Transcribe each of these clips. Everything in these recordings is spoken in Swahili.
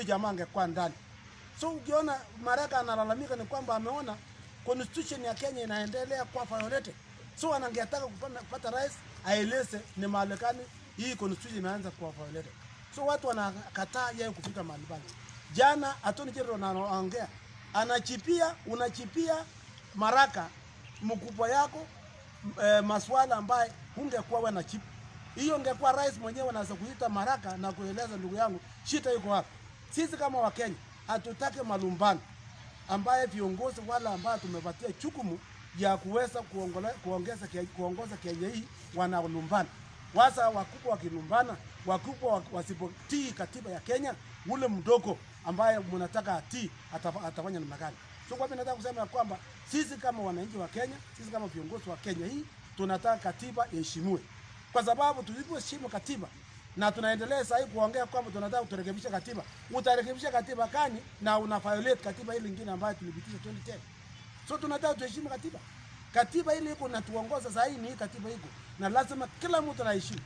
jamaa angekuwa ndani. So ukiona Maraga analalamika ni kwamba ameona constitution ya Kenya inaendelea kwa violated. So anangetaka kupata rais aeleze ni mahali gani hii constitution imeanza kwa violated. So watu wanakataa yeye kufika mahali pale. Jana Attorney General anaongea, unachipia Maraga mkubwa yako maswala ambaye hungekuwa wewe na chip. Hiyo ingekuwa rais mwenyewe anaweza kuita Maraga na kueleza ndugu yangu shida iko wapi. Sisi kama Wakenya hatutaki malumbano ambaye viongozi wala ambao tumepatia jukumu ya kuweza kuongoza Kenya hii wanalumbana. Wasa wakubwa wakilumbana, wakubwa wasipotii katiba ya Kenya, ule mdogo ambaye mnataka atii atafanya namna gani? So kwa mimi nataka kusema ya kwamba sisi kama wananchi wa Kenya, sisi kama viongozi wa Kenya hii tunataka katiba iheshimiwe. Kwa sababu tusipoheshimu katiba na tunaendelea sasa kuongea kwamba tunataka kurekebisha katiba, utarekebisha katiba gani na una violate katiba ile nyingine ambayo tulipitisha 2010? So tunataka tuheshimu katiba. Katiba ile iko natuongoza sasa, hii ni katiba iko na lazima kila mtu anaheshimu.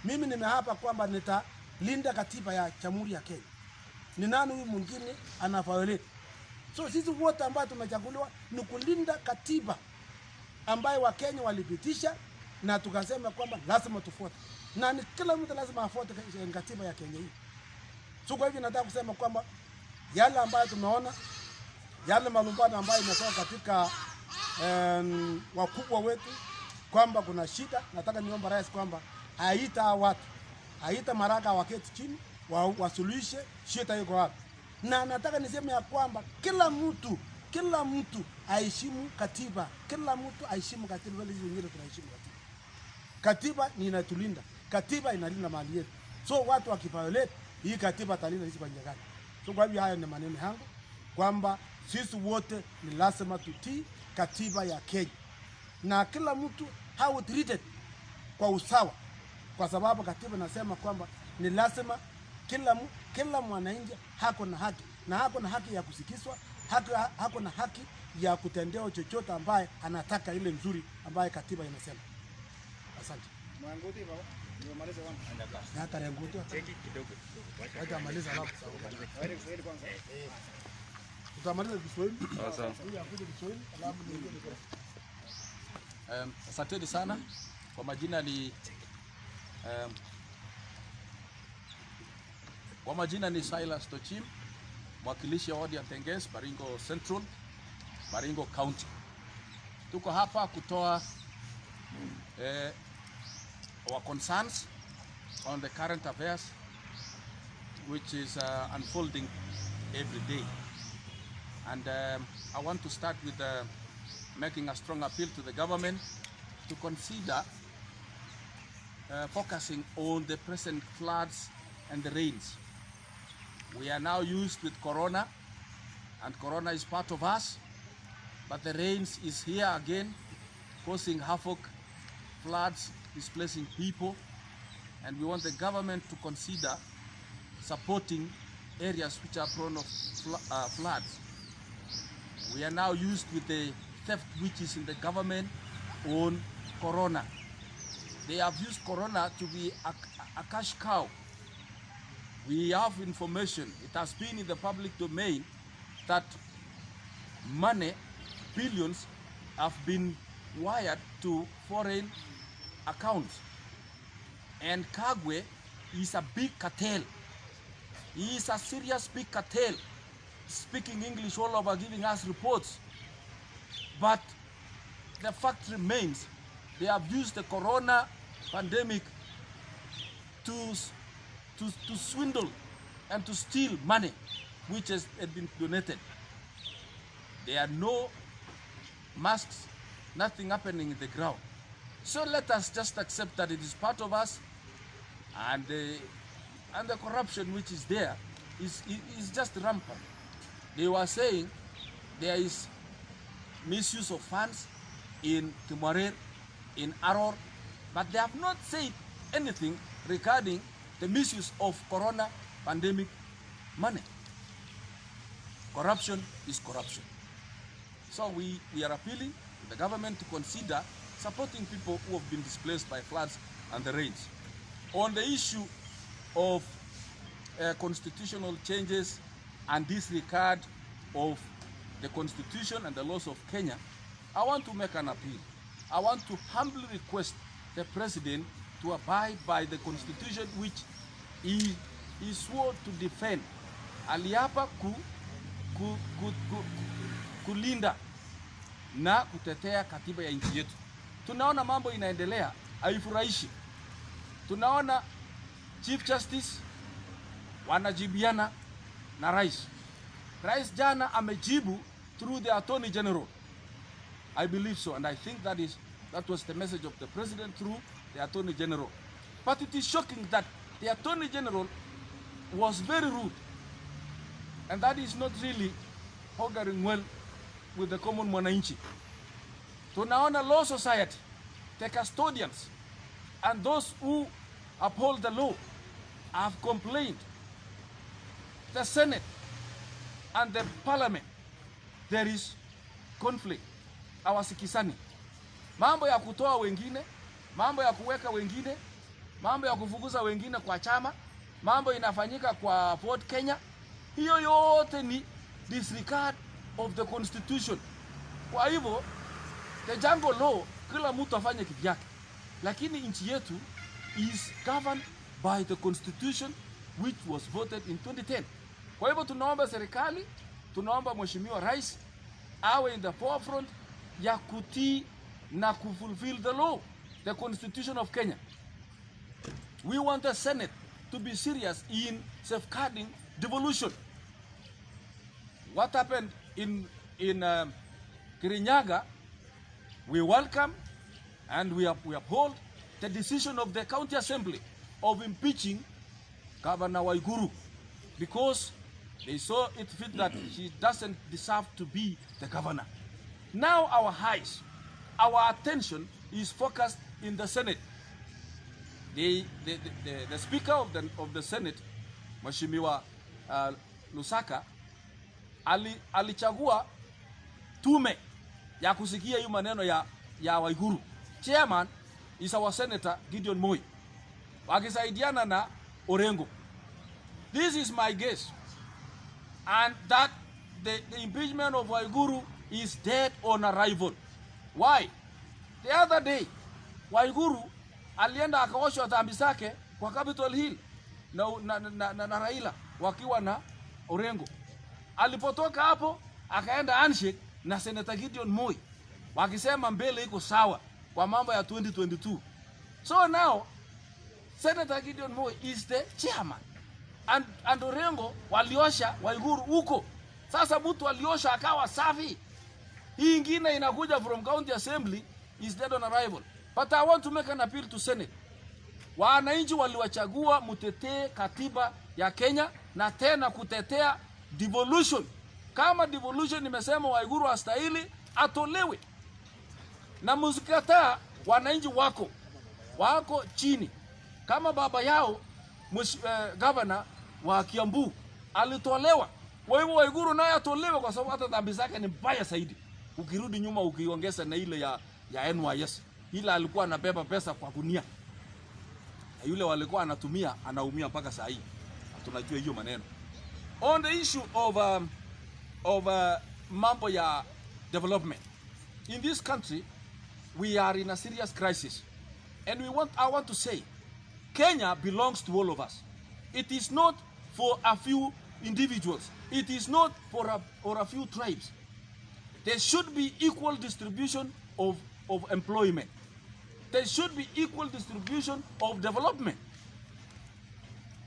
Mimi nimeapa kwamba nitalinda katiba ya Jamhuri ya Kenya. Ni nani huyu mwingine ana violate? So sisi wote ambao tumechaguliwa ni kulinda katiba ambayo Wakenya walipitisha na tukasema kwamba lazima tufuate. Na ni kila mtu lazima afuate katiba ya Kenya hii. So kwa hivyo nataka kusema kwamba yale ambayo tumeona, yale malumbano ambayo imetoka katika wakubwa wetu kwamba kuna shida, nataka niomba rais kwamba aita Maraga waketi chini wasuluhishe shida iko wapi. Na nataka niseme ya kwamba kila mtu aheshimu katiba, kila mtu aheshimu katiba, wale wengine tunaheshimu katiba. Katiba ni inatulinda, katiba inalinda mali yetu. So watu wakiviolate hii katiba talinda sisi kwa njia gani? So kwa hivyo haya ni maneno yangu kwamba sisi wote ni lazima tutii katiba ya Kenya. Na kila mtu how treated kwa usawa, kwa sababu katiba nasema kwamba ni lazima kila mwananchi hako na haki, na hako na haki ya kusikizwa, hako na haki ya kutendewa chochote ambaye anataka ile nzuri ambaye katiba inasema. Asante. Mwanguti baba, nimemaliza wangu. Hata renguti Cheki kidogo. Wacha maliza hapo sawa. Wewe Kiswahili kwanza. Tutamaliza Kiswahili. Sawa. Huyu akuja Kiswahili, alafu nyingine kwa. Asanteni sana. Kwa majina ni Silas Tochim, mwakilishi wa wadi ya Tenges, Baringo Central, Baringo County. Tuko hapa kutoa our concerns on the current affairs which is unfolding every day. And I want to start with making a strong appeal to the government to consider focusing on the present floods and the rains. We are now used with Corona, and Corona is part of us, but the rains is here again, causing havoc, floods, displacing people, and we want the government to consider supporting areas which are prone of floods. We are now used with the theft which is in the government on Corona. They have used Corona to be a cash cow. We have information, it has been in the public domain, that money, billions, have been wired to foreign accounts. And Kagwe is a big cartel. He is a serious big cartel, speaking English all over, giving us reports. But the fact remains, they have used the Corona pandemic to swindle and to steal money which has been donated. There are no masks, nothing happening in the ground. So let us just accept that it is part of us, and the corruption which is there is just rampant. They were saying there is misuse of funds in Timorer, in Aror, but they have not said anything regarding the misuse of Corona pandemic money. Corruption is corruption. So we are appealing to the government to consider supporting people who have been displaced by floods and the rains. On the issue of constitutional changes and disregard of the constitution and the laws of Kenya, I want to make an appeal. I want to humbly request the president to abide by the constitution which he swore to defend. Aliapa kulinda na kutetea katiba ya nchi yetu. Tunaona mambo inaendelea, haifurahishi. Tunaona Chief Justice wanajibiana na rais. Rais jana amejibu through the Attorney General. I believe so, and I think that was the message of the president through the Attorney General. But it is shocking that the Attorney General was very rude, and that is not really auguring well with the common mwananchi. Tunaona law society, the custodians, and those who uphold the law have complained. The Senate and the Parliament, there is conflict. Hawasikizani. Mambo ya kutoa wengine, mambo ya kuweka wengine, mambo ya kufukuza wengine kwa chama, mambo inafanyika kwa Fort Kenya. Hiyo yote ni disregard of the constitution. Kwa hivyo, the jungle law, kila mtu afanye kivyake. Lakini nchi yetu is governed by the constitution which was voted in 2010. Kwa hivyo tunaomba serikali, tunaomba mheshimiwa rais awe in the forefront ya kutii na kufulfill the law, the constitution of Kenya. We want the Senate to be serious in safeguarding devolution. What happened in Kirinyaga, we welcome and we uphold the decision of the county assembly of impeaching Governor Uhuru, because they saw it fit that she doesn't deserve to be the governor. Now our eyes, our attention is focused in the Senate. The Speaker of the Senate, Mheshimiwa Lusaka, alichagua tume ya kusikia hiyo maneno ya Uhuru. Chairman is our Senator Gideon Moi, wakisaidiana na Orengo. This is my guess, and that the impeachment of Uhuru is dead on arrival. Why? The other day, Uhuru alienda akaoshwa dhambi zake kwa Capitol Hill na Raila wakiwa na Orengo. Alipotoka hapo akaenda handshake na Senator Gideon Moi, wakisema mbele iko sawa kwa mambo ya 2022. So now Senator Gideon Moi is the chairman, and Orengo waliosha Uhuru huko. Sasa mtu aliosha akawa safi. Hii ingine inakuja from county assembly is dead on arrival. But I want to make an appeal to Senate. Wananchi waliwachagua mutetee katiba ya Kenya na tena kutetea devolution. Kama devolution nimesema Uhuru hastahili, atolewe. Na muzikataa, wananchi wako chini. Kama baba yao governor wa Kiambu alitolewa, kwa hivyo Uhuru naye atolewe, kwa sababu hata dhambi zake ni mbaya zaidi. Ukirudi nyuma ukiongeza na ile ya NYS, ila alikuwa anabeba pesa kwa gunia, na yule walikuwa anatumia anaumia mpaka saa hii. Tunajua hiyo maneno. On the issue of mambo ya development in this country, we are in a serious crisis, and I want to say Kenya belongs to all of us. It is not for a few individuals. It is not for a few tribes. There should be equal distribution of employment. There should be equal distribution of development.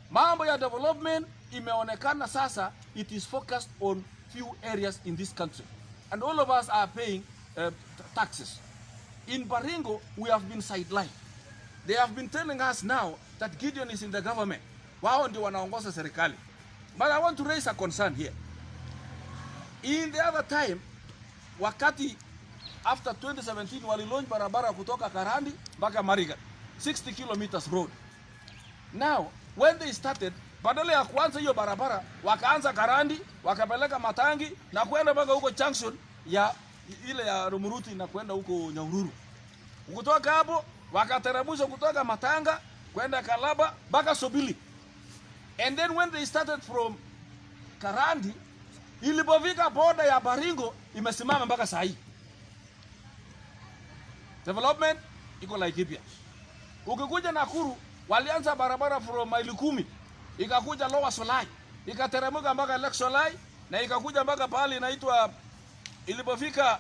Mambo ya development imeonekana sasa, it is focused on few areas in this country, and all of us are paying taxes. In Baringo, we have been sidelined. They have been telling us now that Gideon is in the government. Wao ndio wanaongoza serikali. But I want to raise a concern here. In the other time, wakati after 2017 walilaunch barabara kutoka Karandi mpaka Mariga, 60 kilometers road. Now, when they started, badala ya kuanza hiyo barabara, wakaanza Karandi, wakapeleka Matangi na kwenda mpaka huko junction ya ile ya Rumuruti na kwenda huko Nyahururu. Kutoka hapo wakateremsha kutoka Matanga kwenda Kalaba mpaka Sobili. And then when they started from Karandi, ilipofika boda ya Baringo imesimama mpaka saa hii. Development iko Laikipia. Ukikuja Nakuru walianza barabara from maili 10 ikakuja Lower Solai, ikateremka mpaka Lake Solai na ikakuja mpaka pale inaitwa ilipofika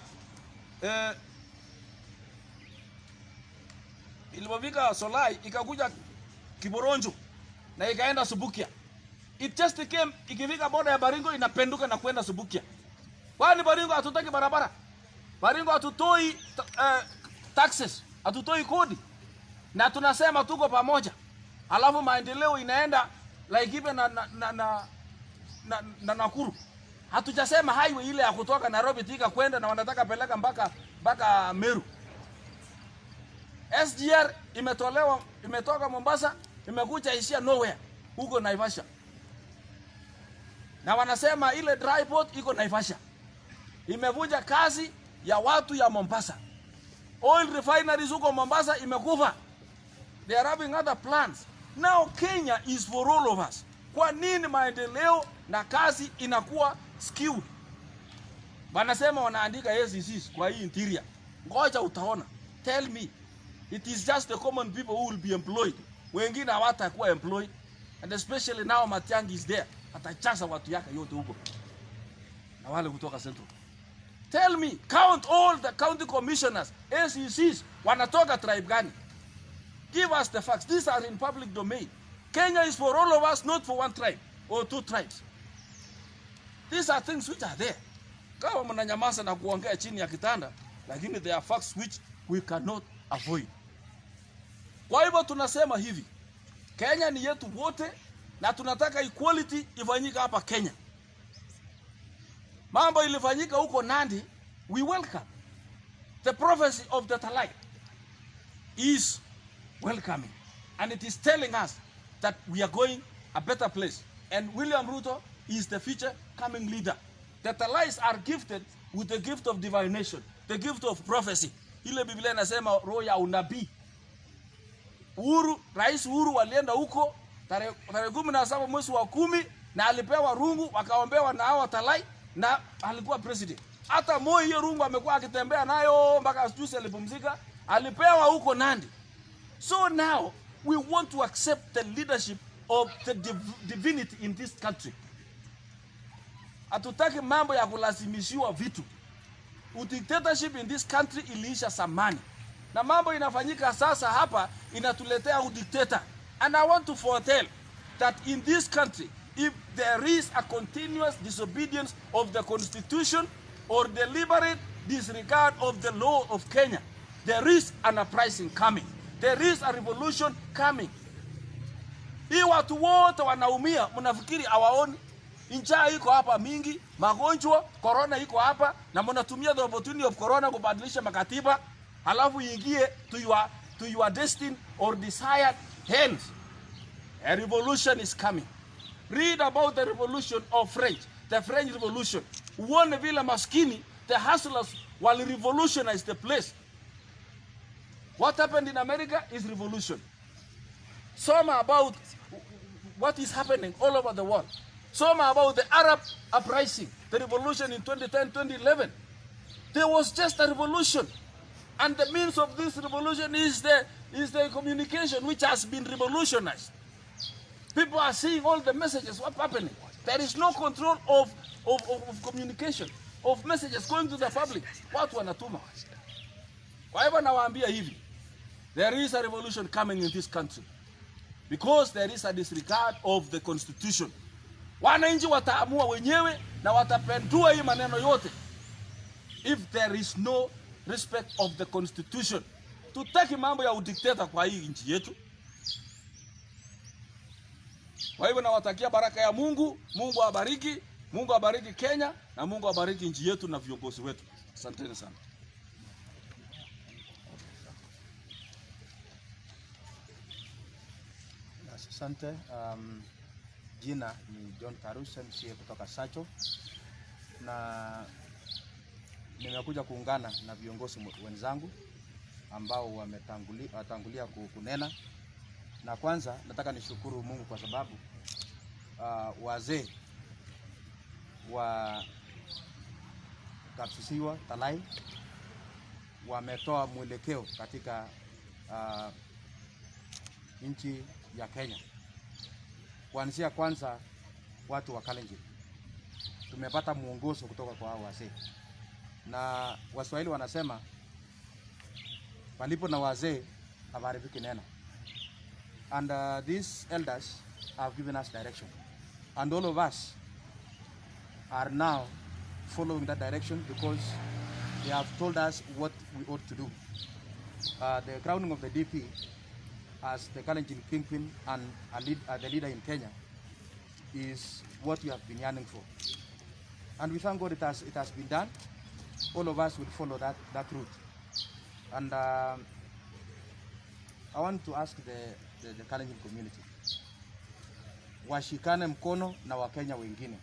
Solai ikakuja Kiboronjo na ikaenda Subukia. It just came, ikifika boda ya Baringo inapenduka na kwenda Subukia. Kwani Baringo hatutaki barabara? Baringo hatutoi taxes, hatutoi kodi. Na tunasema tuko pamoja. Alafu maendeleo inaenda Laikipia na Nakuru. Hatujasema highway ile ya kutoka Nairobi tika kwenda na wanataka peleka mpaka Meru. SGR imetoka Mombasa, imekuja ishia nowhere huko Naivasha. Na wanasema ile dry port iko Naivasha. Imevunja kazi ya watu ya Mombasa. Oil refineries huko Mombasa imekufa. They are having other plans. Now Kenya is for all of us. Kwa nini maendeleo na kazi inakuwa skewed? Wanasema wanaandika SECs kwa hii interior. Ngoja utaona. Tell me. It is just the common people who will be employed. Wengine hawatakuwa employed. And especially now Matiang'i is there. Atachaza watu yake yote huko. Na wale kutoka Central. Tell me, count all the county commissioners, SECs, wanatoka tribe gani? Give us the facts. These are in public domain. Kenya is for all of us, not for one tribe or two tribes. These are things which are there. Kama mnanyamaza na kuongea chini ya kitanda, lakini there are facts which we cannot avoid. Kwa hivyo tunasema hivi, Kenya ni yetu wote na tunataka equality ifanyike hapa Kenya. Mambo ilifanyika huko Nandi, we welcome. The prophecy of the Talai is welcoming. And it is telling us that we are going a better place. And William Ruto is the future coming leader. The Talais are gifted with the gift of divination, the gift of prophecy. Ile Biblia inasema roho ya unabii. Rais Uhuru walienda huko tarehe 17 mwezi wa 10 na alipewa rungu wakaombewa na hao Talai na alikuwa president. Hata Moi hiyo rungu amekuwa akitembea nayo mpaka juzi alipumzika, alipewa huko Nandi. So now we want to accept the leadership of the divinity in this country. Hatutaki mambo ya kulazimishiwa vitu. Dictatorship in this country iliisha zamani. Na mambo inafanyika sasa hapa inatuletea udictator. And I want to foretell that in this country, if there is a continuous disobedience of the constitution or deliberate disregard of the law of Kenya, there is an uprising coming. There is a revolution coming. Hii watu wote wanaumia, mnafikiri hawaoni? Njaa iko hapa mingi, magonjwa, corona iko hapa, na mnatumia the opportunity of corona kubadilisha makatiba, halafu ingie to your destined or desired hands. A revolution is coming. Read about the revolution of French, the French Revolution. Uone vile maskini, the hustlers will revolutionize the place. What happened in America is revolution. Some about what is happening all over the world. Some about the Arab uprising, the revolution in 2010, 2011. There was just a revolution. And the means of this revolution is the communication which has been revolutionized. People are seeing all the messages, what's happening. There is no control of communication, of messages going to the public. Watu wanatuma. Kwa hivyo nawaambia hivi, there is a revolution coming in this country. Because there is a disregard of the constitution. Wananchi wataamua wenyewe na watapendua hii maneno yote. If there is no respect of the constitution. Tutaki mambo ya udikteta kwa hii nchi yetu. Kwa hivyo nawatakia baraka ya Mungu. Mungu awabariki. Mungu awabariki Kenya na Mungu awabariki nchi yetu na viongozi wetu. Asanteni sana. Asante. Jina ni John Karuse, MCA kutoka Sacho, na nimekuja kuungana na viongozi wenzangu ambao wametangulia kunena. Na kwanza nataka nishukuru Mungu kwa sababu wazee wa Kapsisiwa Talai wametoa mwelekeo katika nchi ya Kenya. Kuanzia kwanza, watu wa Kalenjin tumepata mwongozo kutoka kwa hao wazee, na Waswahili wanasema palipo na wazee hapaharibiki neno. And these elders have given us direction, and all of us are now following that direction because they have told us what we ought to do. The crowning of the DP as the Kalenjin kingpin and the leader in Kenya is what we have been yearning for, and we thank God it has been done. All of us will follow that route, and I want to ask the Kalenjin community washikane mkono na Wakenya wengine.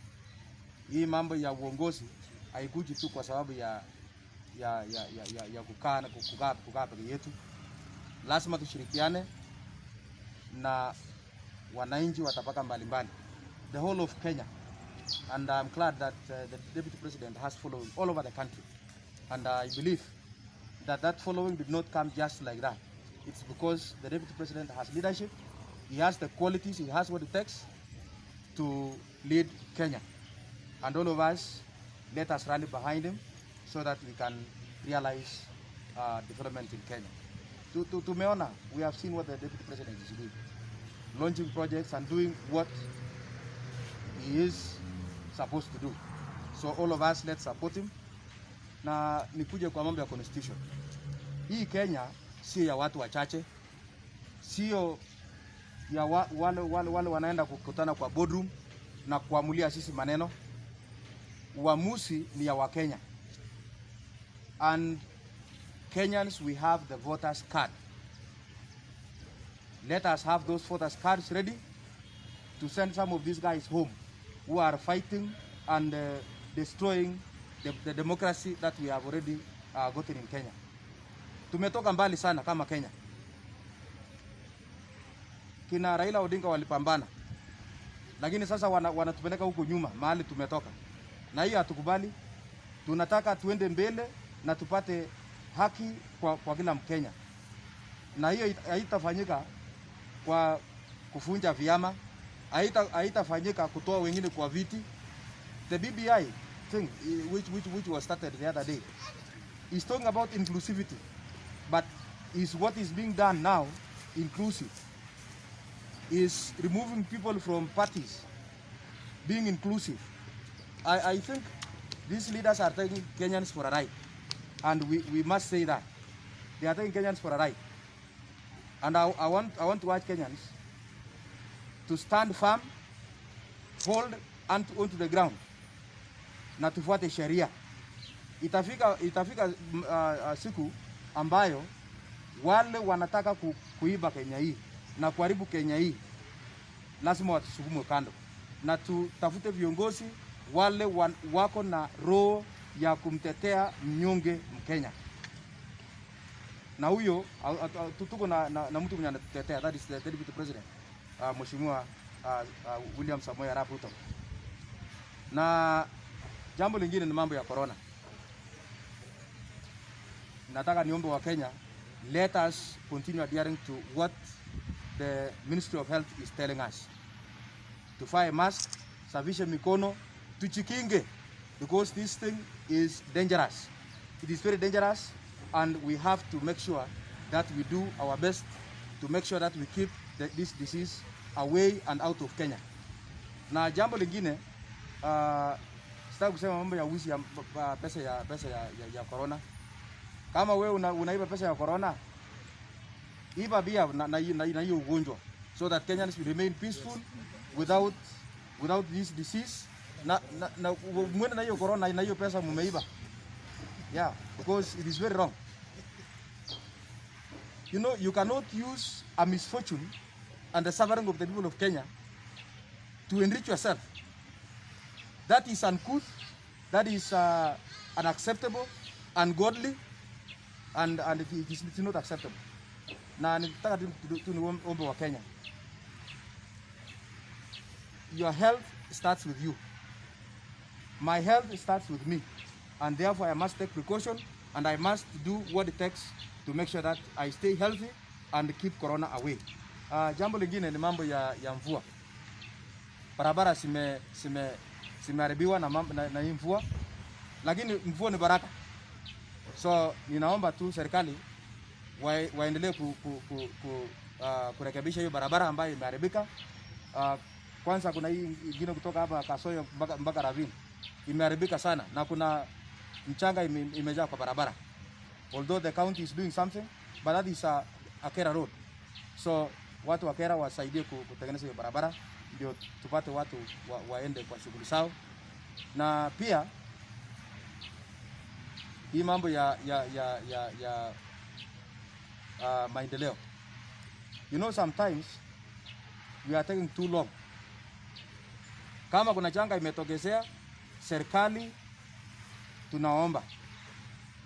Hii mambo ya uongozi haikuji tu kwa sababu ya kukaa peke yetu. Lazima tushirikiane na wananchi wa tabaka mbalimbali, the whole of Kenya, and I'm glad that the Deputy President has following all over the country, and I believe that following did not come just like that. It's because the Deputy President has leadership, he has the qualities, he has what it takes to lead Kenya, and all of us, let us rally behind him so that we can realize development in Kenya. Tumeona, we have seen what the Deputy President is doing, launching projects and doing what he is supposed to do. So all of us, let's support him. Na nikuje kwa mambo ya constitution. Hii Kenya sio ya watu wachache, sio ya wale wanaenda kukutana kwa boardroom na kuamulia sisi maneno. Uamuzi ni ya Wakenya. And Kenyans, we have the voters card. Let us have those voters cards ready to send some of these guys home who are fighting and destroying the democracy that we have already gotten in Kenya. Tumetoka mbali sana kama Kenya. Kina Raila Odinga walipambana, lakini sasa wanatupeleka huko nyuma mahali tumetoka, na hiyo hatukubali. Tunataka tuende mbele na tupate haki kwa kila Mkenya, na hiyo haitafanyika kwa kufunja vyama, haitafanyika kutoa wengine kwa viti. The BBI thing which was started the other day is talking about inclusivity, but is what is being done now inclusive? Is removing people from parties being inclusive? I think these leaders are taking Kenyans for a ride, and we must say that they are taking Kenyans for a ride. And I want to urge Kenyans to stand firm, hold onto the ground, na tufuate sheria. Itafika siku ambayo wale wanataka kuiba Kenya hii na kuharibu Kenya hii lazima watusukumwe kando, na tutafute viongozi wale wako na roho ya kumtetea mnyonge Mkenya. Na huyo tuko na mtu mwenye anatutetea, that is the Deputy President, Mheshimiwa William Samoei Arap Ruto. Na jambo lingine ni mambo ya corona. Nataka niombe wa Kenya, let us continue adhering to what the Ministry of Health is telling us. Tuvae mask, safishe mikono, tujikinge, because this thing is dangerous. It is very dangerous, and we have to make sure that we do our best to make sure that we keep this disease away and out of Kenya. Na jambo lingine, sitaki kusema mambo ya wizi ya pesa ya corona. Kama wewe unaiba pesa ya corona, iba bia na hiyo ugonjwa, so that Kenyans will remain peaceful without this disease. Na mwende na hiyo corona na hiyo pesa mumeiba. Yeah, because it is very wrong. You know, you cannot use a misfortune and the suffering of the people of Kenya to enrich yourself. That is uncouth, that is unacceptable, ungodly, and it is not acceptable. Na nitaka tu niombe wa Kenya, your health starts with you. My health starts with me, and therefore I must take precaution, and I must do what it takes to make sure that I stay healthy and keep corona away. Jambo lingine ni mambo ya mvua. Barabara simeharibiwa na hii mvua, lakini mvua ni baraka. So ninaomba tu serikali waendelee kurekebisha hiyo barabara ambayo imeharibika. Kwanza kuna hii ingine kutoka hapa Kasoyo mpaka Ravine imeharibika sana, na kuna mchanga imejaa kwa barabara. Although the county is doing something, but that is a Kera road. So watu wa Kera wasaidie kutengeneza hiyo barabara ndio tupate watu waende kwa shughuli zao. Na pia hii mambo ya maendeleo. You know, sometimes we are taking too long. Kama kuna janga imetokezea, serikali tunaomba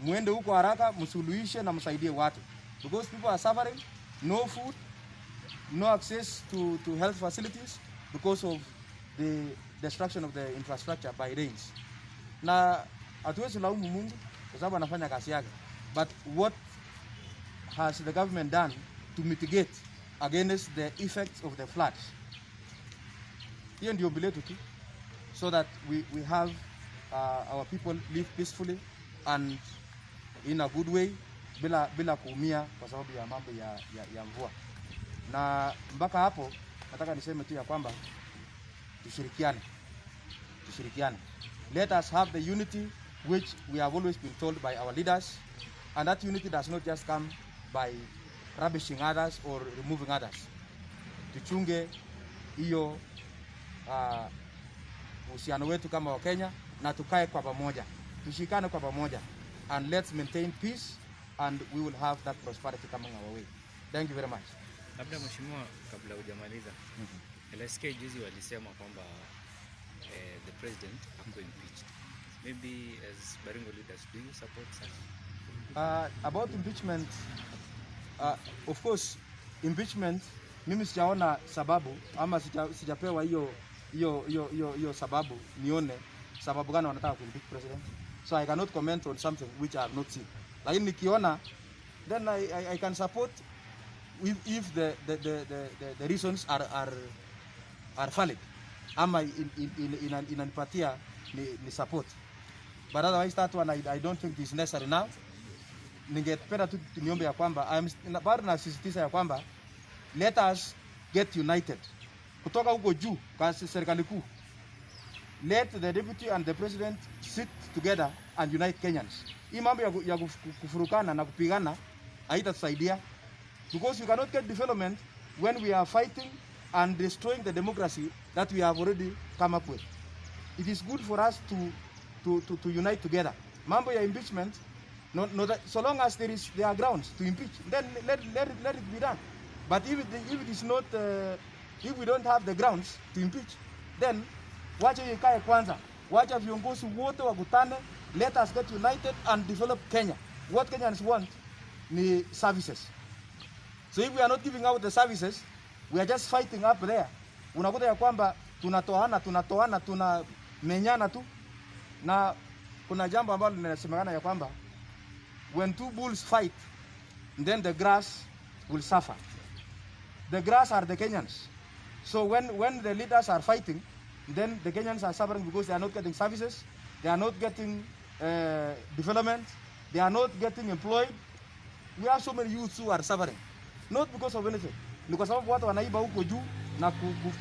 muende huko haraka, msuluhishe na msaidie watu, because people are suffering, no food, no access to health facilities because of the destruction of the infrastructure by rains. Na hatuwezi laumu Mungu kwa sababu anafanya kazi yake, but what has the government done to mitigate against the effects of the floods? Hiyo ndio ombi letu tu, so that we have our people live peacefully and in a good way, bila kuumia kwa sababu ya mambo ya mvua. Na mpaka hapo nataka niseme tu ya kwamba tushirikiane. Let us have the unity which we have always been told by our leaders, and that unity does not just come by rubbishing others or removing others. Tuchunge hiyo uhusiano wetu kama wa Kenya, na tukae kwa pamoja, tushikane kwa pamoja, and let's maintain peace, and we will have that prosperity coming our way. Thank you very much. Labda mheshimiwa, kabla hujamaliza, LSK juzi walisema kwamba the president ako impeached. Maybe as Baringo leaders, do you support such? About impeachment, of course, impeachment, mimi sijaona sababu ama sijapewa hiyo sababu nione sababu gani wanataka kuimpeach president. So I cannot comment on something which I have not seen. Lakini nikiona, then I can support if the reasons are valid, ama inanipatia ni support. But otherwise that one I don't think is necessary now. Ningependa tu niombe ya kwamba bado nasisitiza ya kwamba let us get united kutoka huko juu kwa serikali kuu. Let the deputy and the president sit together and unite Kenyans. Hii mambo ya kufurukana na kupigana haitatusaidia, because we cannot get development when we are fighting and destroying the democracy that we have already come up with. It is good for us to unite together. Mambo ya impeachment, so long as there are grounds to impeach, then let it be done. But if it is not, if we don't have the grounds to impeach, then wacha ikae kwanza, wacha viongozi wote wakutane, let us get united and develop Kenya. What Kenyans want ni services. So if we are not giving out the services, we are just fighting up there. Unakuta ya kwamba tunatoana, tunamenyana tu. Na kuna jambo ambalo linasemekana ya kwamba when two bulls fight, then the grass will suffer. The grass are the Kenyans. So when the leaders are fighting, then the Kenyans are suffering because they are not getting services, they are not getting development, they are not getting employed. We have so many youths who are suffering, not because of anything. Ni kwa sababu watu wanaiba huko juu na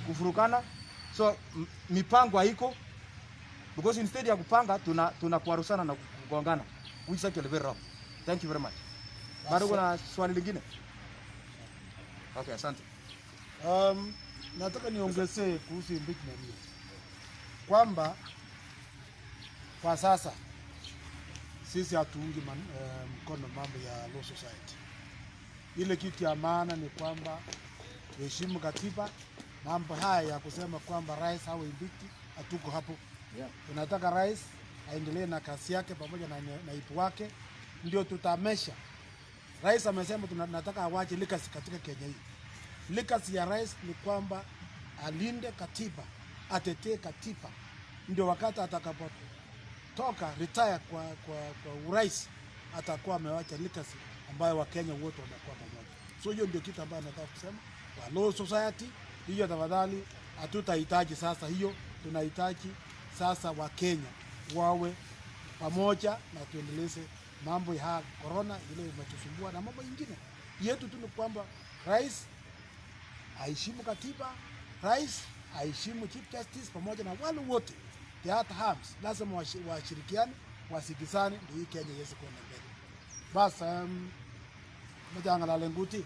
kufurukana. So mipango haiko, because instead ya kupanga tunakuarusana na kugongana, which is actually very wrong. Thank you very much. Bado kuna swali lingine? Okay, asante. Nataka niongezee kuhusu impeachment hiyo, kwamba kwa sasa sisi hatuungi mkono mambo ya law society. Ile kitu ya maana ni kwamba tuheshimu katiba. Mambo haya ya kusema kwamba rais hawe impeached, hatuko hapo. Tunataka rais aendelee na kazi yake pamoja na naibu wake, ndio tutamesha. Rais amesema tunataka awache legacy katika Kenya hii. Legacy ya rais ni kwamba alinde katiba atetee katiba, ndio wakati atakapotoka retire kwa urais atakuwa amewacha legacy ambayo Wakenya wote wanakuwa pamoja. So hiyo ndio kitu ambayo nataka kusema kwa law society hiyo. Tafadhali, hatutahitaji sasa hiyo, tunahitaji sasa Wakenya wawe pamoja na tuendeleze mambo ya corona ile imetusumbua na mambo mengine yetu tu. Ni kwamba rais aheshimu katiba, rais aheshimu chief justice pamoja na wale wote the other arms, lazima washirikiane, wasikizane, ndio hii Kenya iweze kuenda mbele. Basi mjangala lenguti